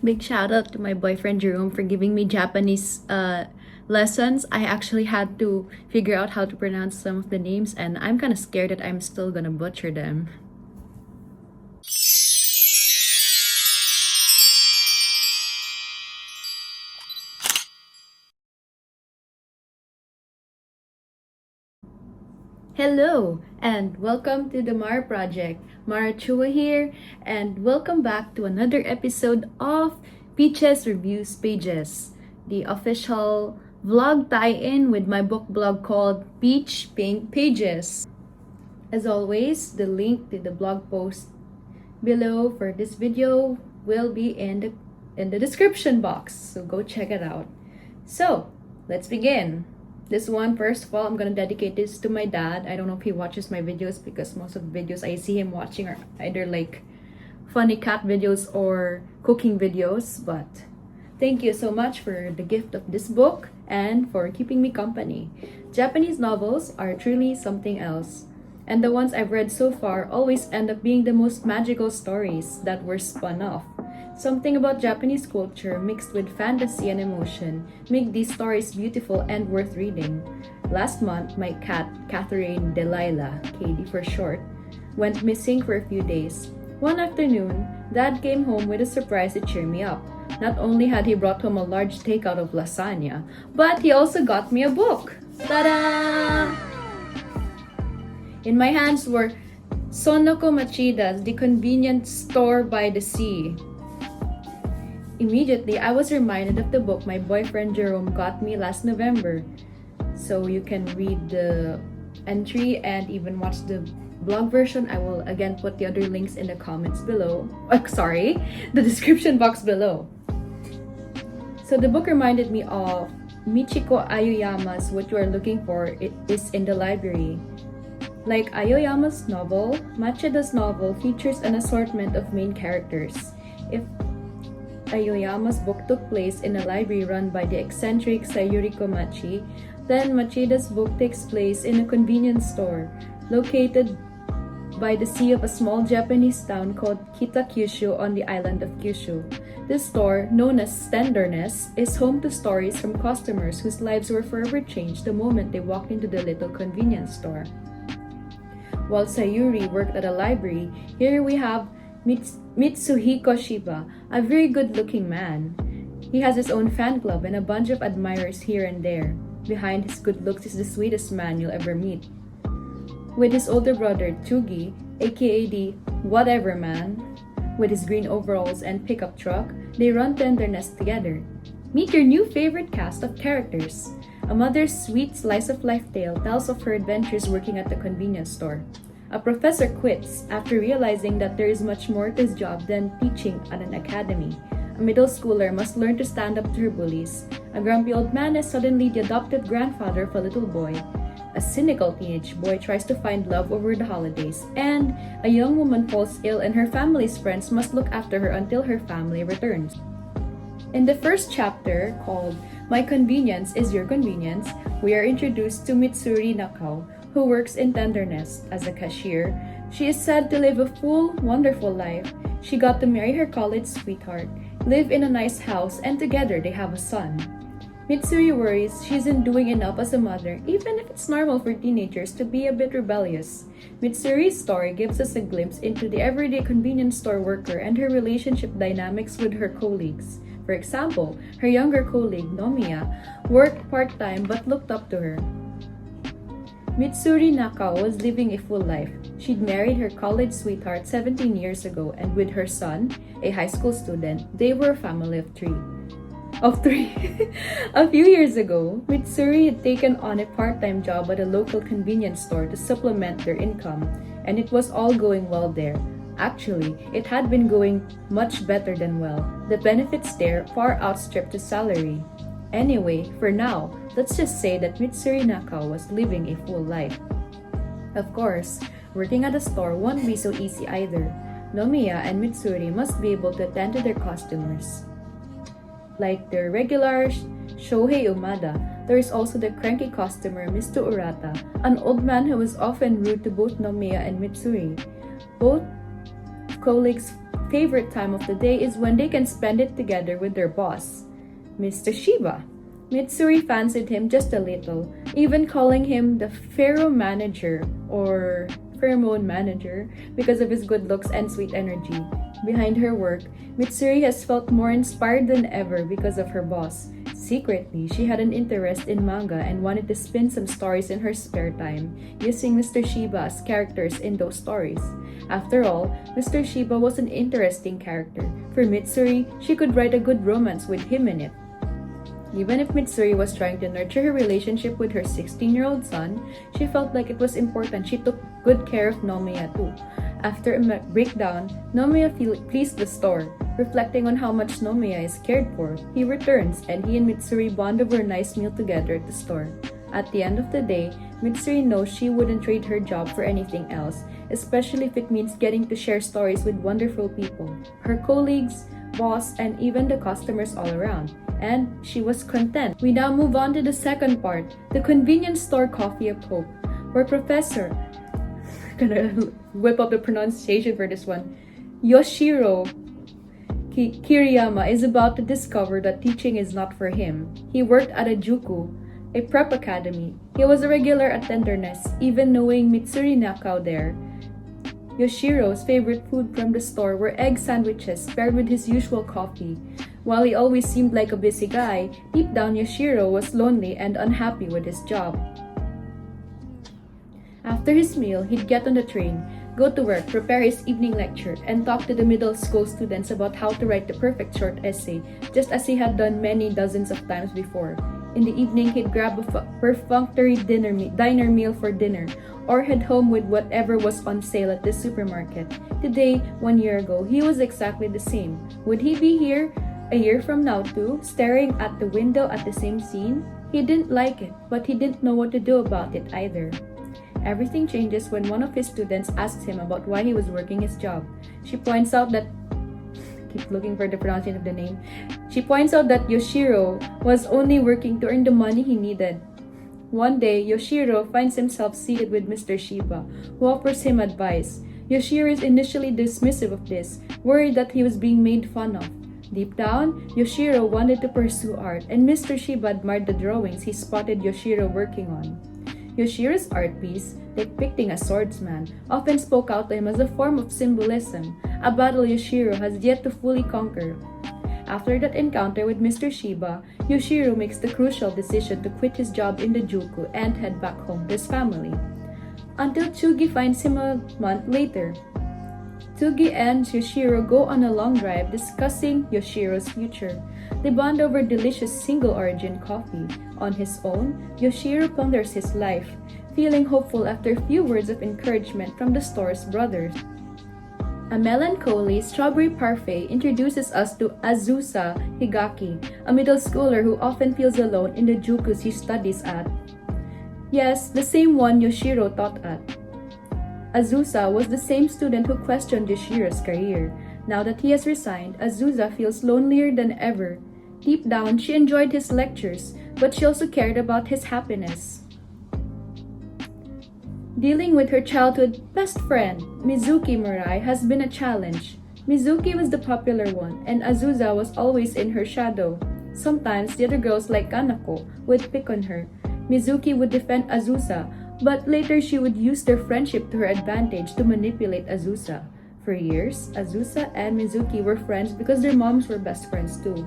Big shout out to my boyfriend Jerome for giving me Japanese lessons. I actually had to figure out how to pronounce some of the names, and I'm kind of scared that I'm still gonna butcher them. Hello, and welcome to the Mara Project. Mara Chua here, and welcome back to another episode of Peaches Reviews Pages, the official vlog tie-in with my book blog called Peach Pink Pages. As always, the link to the blog post below for this video will be in the description box, so go check it out. So, let's begin. This one, first of all, I'm gonna dedicate this to my dad. I don't know if he watches my videos because most of the videos I see him watching are either like funny cat videos or cooking videos, but thank you so much for the gift of this book and for keeping me company. Japanese novels are truly something else, and the ones I've read so far always end up being the most magical stories that were spun off. Something about Japanese culture mixed with fantasy and emotion make these stories beautiful and worth reading. Last month, my cat, Catherine Delilah, Katie for short, went missing for a few days. One afternoon, Dad came home with a surprise to cheer me up. Not only had he brought home a large takeout of lasagna, but he also got me a book. Ta-da! In my hands were Sonoko Machida's The Convenience Store by the Sea. Immediately, I was reminded of the book my boyfriend Jerome got me last November. So you can read the entry and even watch the blog version. I will again put the other links in the comments below. The description box below. So the book reminded me of Michiko Aoyama's What You Are Looking For It Is in the Library. Like Aoyama's novel, Machida's novel features an assortment of main characters. If Aoyama's book took place in a library run by the eccentric Sayuriko Machi, then Machida's book takes place in a convenience store located by the sea of a small Japanese town called Kitakyūshū on the island of Kyushu. This store, known as Tenderness, is home to stories from customers whose lives were forever changed the moment they walked into the little convenience store. While Sayuri worked at a library, here we have Mitsuhiko Shiba, a very good-looking man. He has his own fan club and a bunch of admirers here and there. Behind his good looks is the sweetest man you'll ever meet. With his older brother, Tsugi, aka the Whatever Man, with his green overalls and pickup truck, they run Tenderness together. Meet your new favorite cast of characters. A mother's sweet slice-of-life tale tells of her adventures working at the convenience store. A professor quits after realizing that there is much more to his job than teaching at an academy. A middle schooler must learn to stand up to her bullies. A grumpy old man is suddenly the adopted grandfather of a little boy. A cynical teenage boy tries to find love over the holidays. And a young woman falls ill and her family's friends must look after her until her family returns. In the first chapter, called My Convenience is Your Convenience, we are introduced to Mitsuri Nakao, who works in Tenderness as a cashier. She is said to live a full, wonderful life. She got to marry her college sweetheart, live in a nice house, and together they have a son. Mitsuri worries she isn't doing enough as a mother, even if it's normal for teenagers to be a bit rebellious. Mitsuri's story gives us a glimpse into the everyday convenience store worker and her relationship dynamics with her colleagues. For example, her younger colleague, Nomiya, worked part-time but looked up to her. Mitsuri Nakao was living a full life. She'd married her college sweetheart 17 years ago, and with her son, a high school student, they were a family of three. A few years ago, Mitsuri had taken on a part-time job at a local convenience store to supplement their income, and it was all going well there. Actually, it had been going much better than well. The benefits there far outstripped the salary. Anyway, for now, let's just say that Mitsuri Nakao was living a full life. Of course, working at a store won't be so easy either. Nomiya and Mitsuri must be able to attend to their customers. Like their regular Shohei Umada, there is also the cranky customer Mr. Urata, an old man who was often rude to both Nomiya and Mitsuri. Both colleagues favorite time of the day is when they can spend it together with their boss, Mr. Shiba. Mitsuri fancied him just a little, even calling him the pheromone manager because of his good looks and sweet energy. Behind her work, Mitsuri has felt more inspired than ever because of her boss. Secretly, she had an interest in manga and wanted to spin some stories in her spare time, using Mr. Shiba as characters in those stories. After all, Mr. Shiba was an interesting character. For Mitsuri, she could write a good romance with him in it. Even if Mitsuri was trying to nurture her relationship with her 16-year-old son, she felt like it was important she took good care of Nomiya too. After a breakdown, Nomiya flees the store. Reflecting on how much Nomiya is cared for, he returns and he and Mitsuri bond over a nice meal together at the store. At the end of the day, Mitsuri knows she wouldn't trade her job for anything else, especially if it means getting to share stories with wonderful people, her colleagues, boss, and even the customers all around. And she was content. We now move on to the second part, the convenience store coffee of hope, where Professor, gonna whip up the pronunciation for this one, Yoshiro Kiriyama is about to discover that teaching is not for him. He worked at a juku, a prep academy. He was a regular at Tenderness, even knowing Mitsuri Nakao there. Yoshiro's favorite food from the store were egg sandwiches paired with his usual coffee. While he always seemed like a busy guy, deep down Yoshiro was lonely and unhappy with his job. After his meal, he'd get on the train, go to work, prepare his evening lecture, and talk to the middle school students about how to write the perfect short essay, just as he had done many dozens of times before. In the evening, he'd grab a perfunctory diner meal for dinner, or head home with whatever was on sale at the supermarket. Today, 1 year ago, he was exactly the same. Would he be here a year from now too, staring at the window at the same scene? He didn't like it, but he didn't know what to do about it either. Everything changes when one of his students asks him about why he was working his job. She points out that looking for the pronunciation of the name. She points out that Yoshiro was only working to earn the money he needed. One day, Yoshiro finds himself seated with Mr. Shiba, who offers him advice. Yoshiro is initially dismissive of this, worried that he was being made fun of. Deep down, Yoshiro wanted to pursue art, and Mr. Shiba admired the drawings he spotted Yoshiro working on. Yoshiro's art piece, depicting a swordsman, often spoke out to him as a form of symbolism, a battle Yoshiro has yet to fully conquer. After that encounter with Mr. Shiba, Yoshiro makes the crucial decision to quit his job in the Juku and head back home to his family. Until Tsugi finds him a month later. Tsugi and Yoshiro go on a long drive discussing Yoshiro's future. They bond over delicious single-origin coffee. On his own, Yoshiro ponders his life, feeling hopeful after a few words of encouragement from the store's brothers. A Melancholy Strawberry Parfait introduces us to Azusa Higaki, a middle schooler who often feels alone in the jukus he studies at. Yes, the same one Yoshiro taught at. Azusa was the same student who questioned Yoshiro's career. Now that he has resigned, Azusa feels lonelier than ever. Deep down, she enjoyed his lectures, but she also cared about his happiness. Dealing with her childhood best friend, Mizuki Murai, has been a challenge. Mizuki was the popular one, and Azusa was always in her shadow. Sometimes, the other girls like Kanako would pick on her. Mizuki would defend Azusa, but later she would use their friendship to her advantage to manipulate Azusa. For years, Azusa and Mizuki were friends because their moms were best friends too.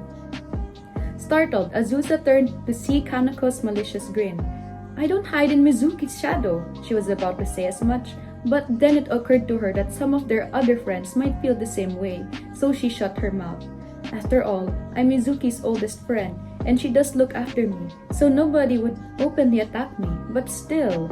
Startled, Azusa turned to see Kanako's malicious grin. "I don't hide in Mizuki's shadow," she was about to say as much, but then it occurred to her that some of their other friends might feel the same way, so she shut her mouth. After all, I'm Mizuki's oldest friend, and she does look after me, so nobody would openly attack me. But still,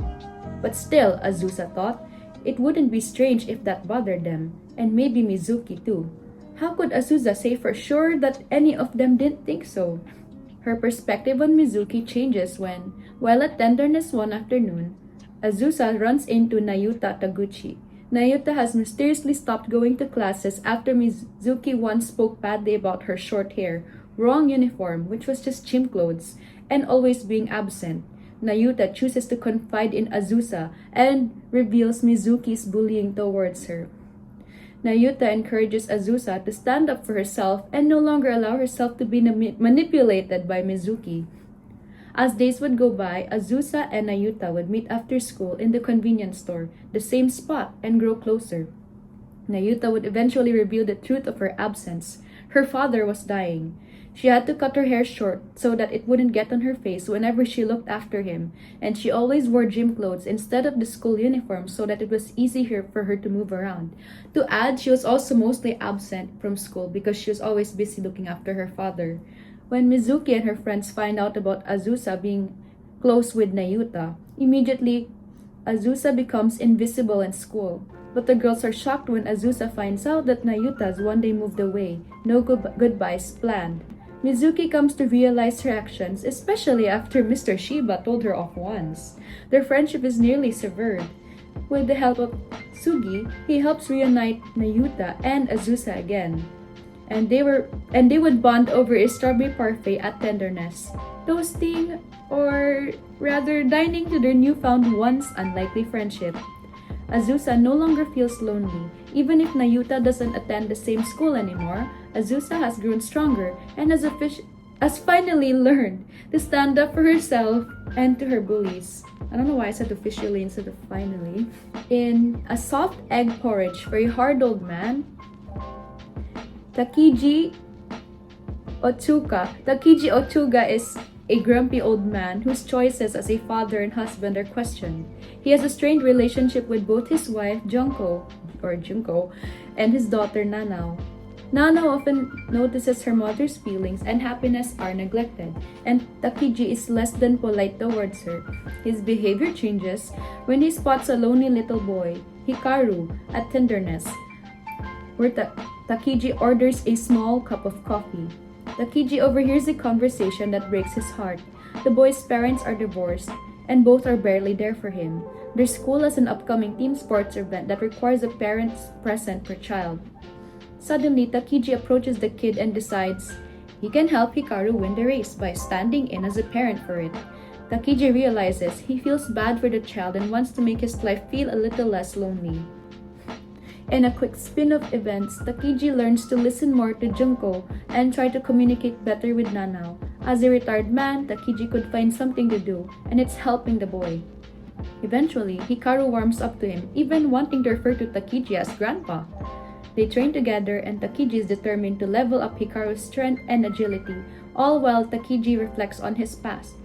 Azusa thought, it wouldn't be strange if that bothered them, and maybe Mizuki too. How could Azusa say for sure that any of them didn't think so? Her perspective on Mizuki changes when, while at Tenderness one afternoon, Azusa runs into Nayuta Taguchi. Nayuta has mysteriously stopped going to classes after Mizuki once spoke badly about her short hair, wrong uniform, which was just chimp clothes, and always being absent. Nayuta chooses to confide in Azusa and reveals Mizuki's bullying towards her. Nayuta encourages Azusa to stand up for herself and no longer allow herself to be manipulated by Mizuki. As days would go by, Azusa and Nayuta would meet after school in the convenience store, the same spot, and grow closer. Nayuta would eventually reveal the truth of her absence. Her father was dying. She had to cut her hair short so that it wouldn't get on her face whenever she looked after him, and she always wore gym clothes instead of the school uniform so that it was easier for her to move around. To add, she was also mostly absent from school because she was always busy looking after her father. When Mizuki and her friends find out about Azusa being close with Nayuta, immediately Azusa becomes invisible in school. But the girls are shocked when Azusa finds out that Nayuta's one day moved away, no goodbyes planned. Mizuki comes to realize her actions, especially after Mr. Shiba told her off once. Their friendship is nearly severed. With the help of Tsugi, he helps reunite Nayuta and Azusa again. And they would bond over a strawberry parfait at Tenderness, toasting, or rather dining to their newfound once unlikely friendship. Azusa no longer feels lonely. Even if Nayuta doesn't attend the same school anymore, Azusa has grown stronger and has finally learned to stand up for herself and to her bullies. I don't know why I said officially instead of finally. In A Soft Egg Porridge for a Hard Old Man, Takiji Otsuga is a grumpy old man whose choices as a father and husband are questioned. He has a strained relationship with both his wife, Junko, and his daughter, Nanao. Nanao often notices her mother's feelings and happiness are neglected, and Takiji is less than polite towards her. His behavior changes when he spots a lonely little boy, Hikaru, at Tenderness, where Takiji orders a small cup of coffee. Takiji overhears a conversation that breaks his heart. The boy's parents are divorced, and both are barely there for him. Their school has an upcoming team sports event that requires a parent's present per child. Suddenly, Takiji approaches the kid and decides he can help Hikaru win the race by standing in as a parent for it. Takiji realizes he feels bad for the child and wants to make his life feel a little less lonely. In a quick spin of events, Takiji learns to listen more to Junko and try to communicate better with Nanao. As a retired man, Takiji could find something to do, and it's helping the boy. Eventually, Hikaru warms up to him, even wanting to refer to Takiji as grandpa. They train together, and Takiji is determined to level up Hikaru's strength and agility, all while Takiji reflects on his past.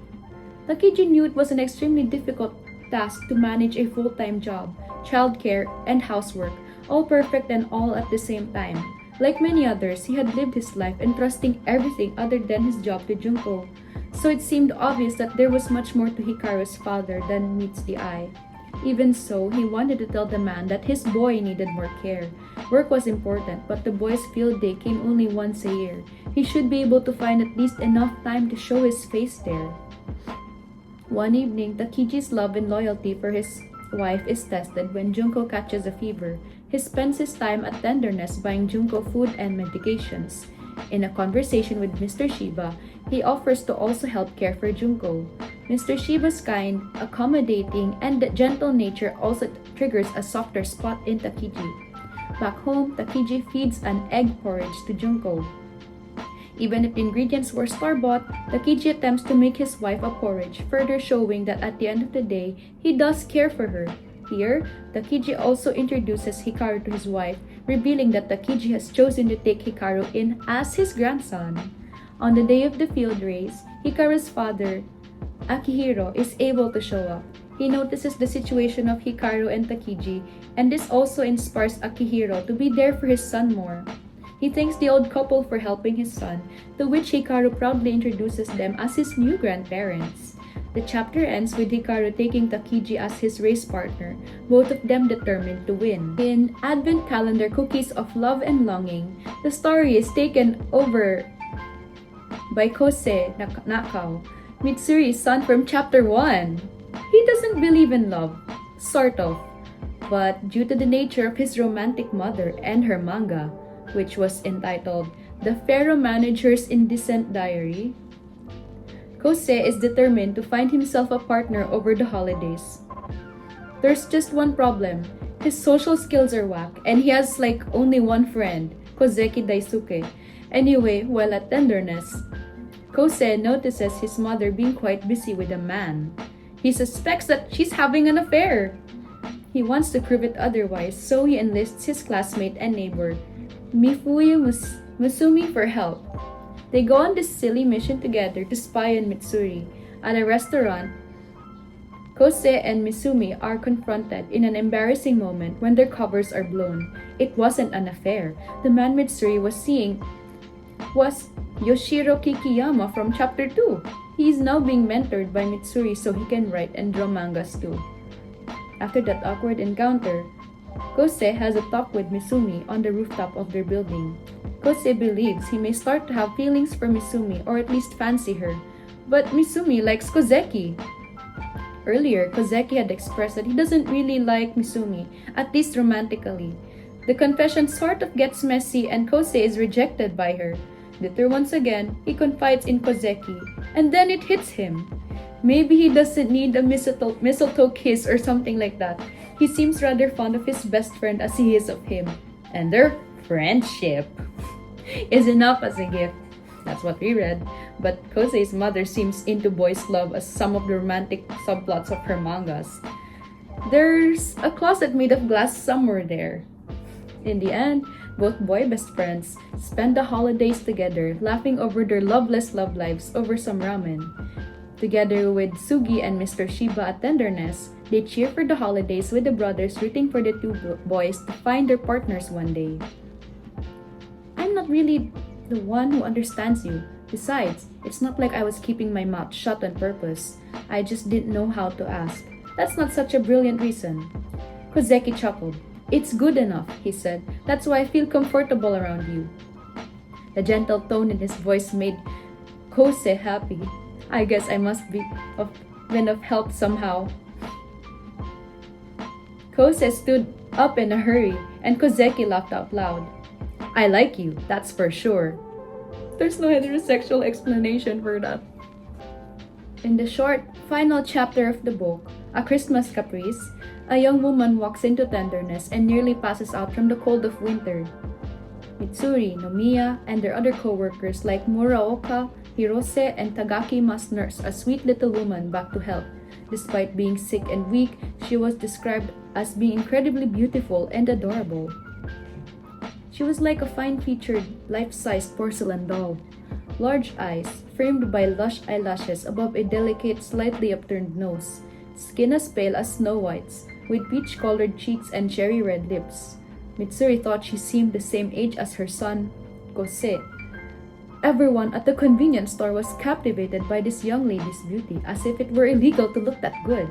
Takiji knew it was an extremely difficult task to manage a full-time job, childcare, and housework, all perfect and all at the same time. Like many others, he had lived his life entrusting everything other than his job to Junko, so it seemed obvious that there was much more to Hikaru's father than meets the eye. Even so, he wanted to tell the man that his boy needed more care. Work was important, but the boy's field day came only once a year. He should be able to find at least enough time to show his face there. One evening, Takiji's love and loyalty for his wife is tested when Junko catches a fever. He spends his time at Tenderness buying Junko food and medications. In a conversation with Mr. Shiba, he offers to also help care for Junko. Mr. Shiba's kind, accommodating, and gentle nature also triggers a softer spot in Takiji. Back home, Takiji feeds an egg porridge to Junko. Even if the ingredients were store-bought, Takiji attempts to make his wife a porridge, further showing that at the end of the day, he does care for her. Here, Takiji also introduces Hikaru to his wife, revealing that Takiji has chosen to take Hikaru in as his grandson. On the day of the field race, Hikaru's father, Akihiro, is able to show up. He notices the situation of Hikaru and Takiji, and this also inspires Akihiro to be there for his son more. He thanks the old couple for helping his son, to which Hikaru proudly introduces them as his new grandparents. The chapter ends with Hikaru taking Takiji as his race partner, both of them determined to win. In Advent Calendar Cookies of Love and Longing, the story is taken over by Kosei Nakao, Mitsuri's son from chapter 1. He doesn't believe in love, sort of, but due to the nature of his romantic mother and her manga, which was entitled The Pharaoh Manager's Indecent Diary, Kosei is determined to find himself a partner over the holidays. There's just one problem. His social skills are whack, and he has like only one friend, Kozeki Daisuke. Anyway, while at Tenderness, Kose notices his mother being quite busy with a man. He suspects that she's having an affair. He wants to prove it otherwise, so he enlists his classmate and neighbor, Musumi, for help. They go on this silly mission together to spy on Mitsuri. At a restaurant, Kose and Misumi are confronted in an embarrassing moment when their covers are blown. It wasn't an affair. The man Mitsuri was seeing was Yoshiro Kikiyama from Chapter 2. He is now being mentored by Mitsuri so he can write and draw mangas too. After that awkward encounter, Kose has a talk with Misumi on the rooftop of their building. Kose believes he may start to have feelings for Misumi or at least fancy her, but Misumi likes Kozeki. Earlier, Kozeki had expressed that he doesn't really like Misumi, at least romantically. The confession sort of gets messy and Kose is rejected by her. Later once again, he confides in Kozeki, and then it hits him. Maybe he doesn't need a mistletoe kiss or something like that. He seems rather fond of his best friend as he is of him. And their friendship is enough as a gift. That's what we read. But Kose's mother seems into boys' love as some of the romantic subplots of her mangas. There's a closet made of glass somewhere there. In the end, both boy best friends spend the holidays together, laughing over their loveless love lives over some ramen. Together with Tsugi and Mr. Shiba at Tenderness, they cheer for the holidays with the brothers rooting for the two boys to find their partners one day. I'm not really the one who understands you. Besides, it's not like I was keeping my mouth shut on purpose. I just didn't know how to ask. That's not such a brilliant reason. Kozeki chuckled. It's good enough, he said. That's why I feel comfortable around you. The gentle tone in his voice made Kose happy. I guess I must been of help somehow. Kose stood up in a hurry, and Kozeki laughed out loud. I like you, that's for sure. There's no heterosexual explanation for that. In the short, final chapter of the book, A Christmas Caprice, a young woman walks into Tenderness and nearly passes out from the cold of winter. Mitsuri, Nomiya, and their other co-workers like Muraoka, Hirose, and Tagaki must nurse a sweet little woman back to health. Despite being sick and weak, she was described as being incredibly beautiful and adorable. She was like a fine-featured, life-sized porcelain doll. Large eyes, framed by lush eyelashes above a delicate, slightly upturned nose. Skin as pale as Snow White's, with peach-colored cheeks and cherry-red lips. Mitsuri thought she seemed the same age as her son, Kose. Everyone at the convenience store was captivated by this young lady's beauty, as if it were illegal to look that good.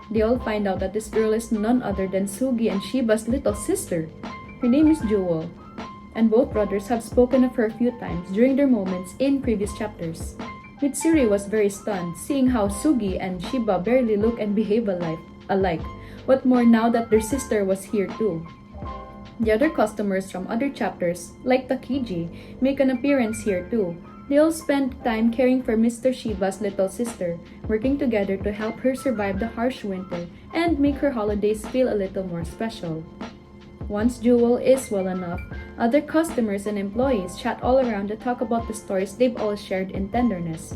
They all find out that this girl is none other than Tsugi and Shiba's little sister. Her name is Jewel, and both brothers have spoken of her a few times during their moments in previous chapters. Mitsuri was very stunned, seeing how Tsugi and Shiba barely look and behave alike. What more now that their sister was here too. The other customers from other chapters, like Takiji, make an appearance here too. They all spend time caring for Mr. Shiba's little sister, working together to help her survive the harsh winter and make her holidays feel a little more special. Once Jewel is well enough, other customers and employees chat all around to talk about the stories they've all shared in Tenderness.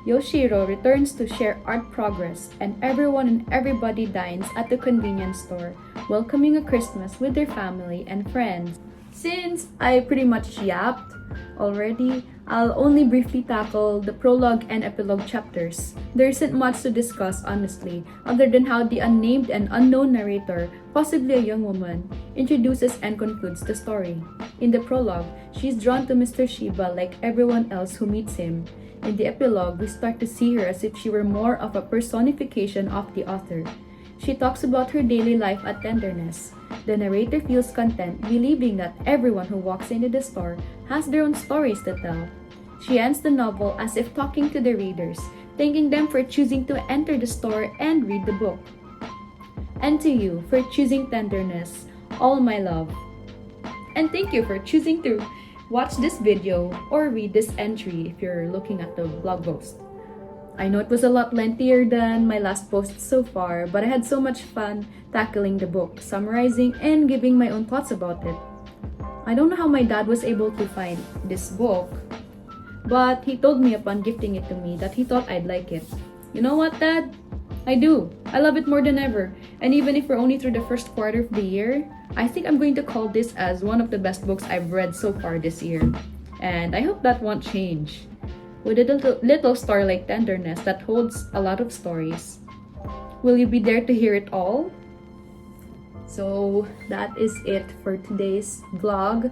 Yoshiro returns to share art progress, and everyone and everybody dines at the convenience store, welcoming a Christmas with their family and friends. Since I pretty much yapped already, I'll only briefly tackle the prologue and epilogue chapters. There isn't much to discuss, honestly, other than how the unnamed and unknown narrator, possibly a young woman, introduces and concludes the story. In the prologue, she's drawn to Mr. Shiba like everyone else who meets him. In the epilogue, we start to see her as if she were more of a personification of the author. She talks about her daily life at Tenderness. The narrator feels content, believing that everyone who walks into the store has their own stories to tell. She ends the novel as if talking to the readers, thanking them for choosing to enter the store and read the book. And to you for choosing Tenderness, all my love. And thank you for choosing to watch this video or read this entry if you're looking at the blog post. I know it was a lot lengthier than my last post so far, but I had so much fun tackling the book, summarizing, and giving my own thoughts about it. I don't know how my dad was able to find this book, but he told me upon gifting it to me that he thought I'd like it. You know what, Dad? I do. I love it more than ever. And even if we're only through the first quarter of the year, I think I'm going to call this as one of the best books I've read so far this year. And I hope that won't change. With a little story like Tenderness that holds a lot of stories. Will you be there to hear it all? So that is it for today's vlog.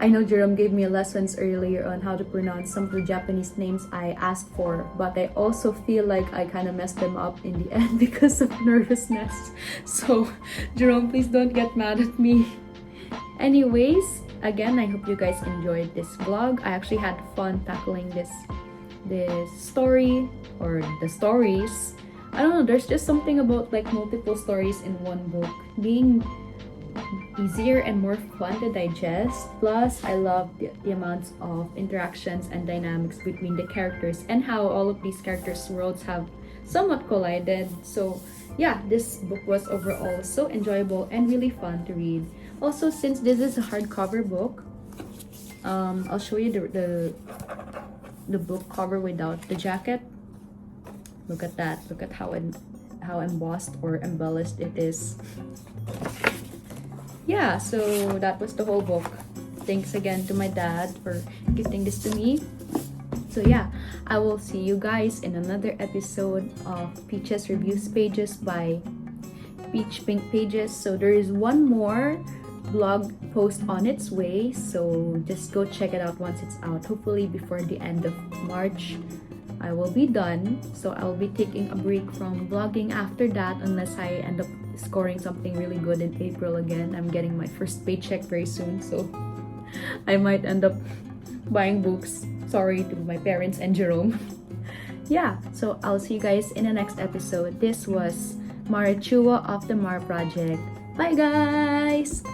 I know Jerome gave me lessons earlier on how to pronounce some of the Japanese names I asked for, but I also feel like I kind of messed them up in the end because of nervousness. So Jerome, please don't get mad at me. Anyways, again, I hope you guys enjoyed this vlog. I actually had fun tackling this story, or the stories. I don't know, there's just something about like multiple stories in one book being easier and more fun to digest. Plus, I love the amounts of interactions and dynamics between the characters and how all of these characters' worlds have somewhat collided. So yeah, this book was overall so enjoyable and really fun to read. Also, since this is a hardcover book, I'll show you the book cover without the jacket. Look at that. Look at how embossed or embellished it is. Yeah, so that was the whole book. Thanks again to my dad for gifting this to me. So yeah, I will see you guys in another episode of Peach's Reviews Pages by Peach Pink Pages. So there is one more blog post on its way, so just go check it out once it's out. Hopefully before the end of March I will be done. So I'll be taking a break from vlogging after that unless I end up scoring something really good in April again. I'm getting my first paycheck very soon, so I might end up buying books. Sorry to my parents and Jerome. Yeah, so I'll see you guys in the next episode. This was Marichua of the Mar Project. Bye guys!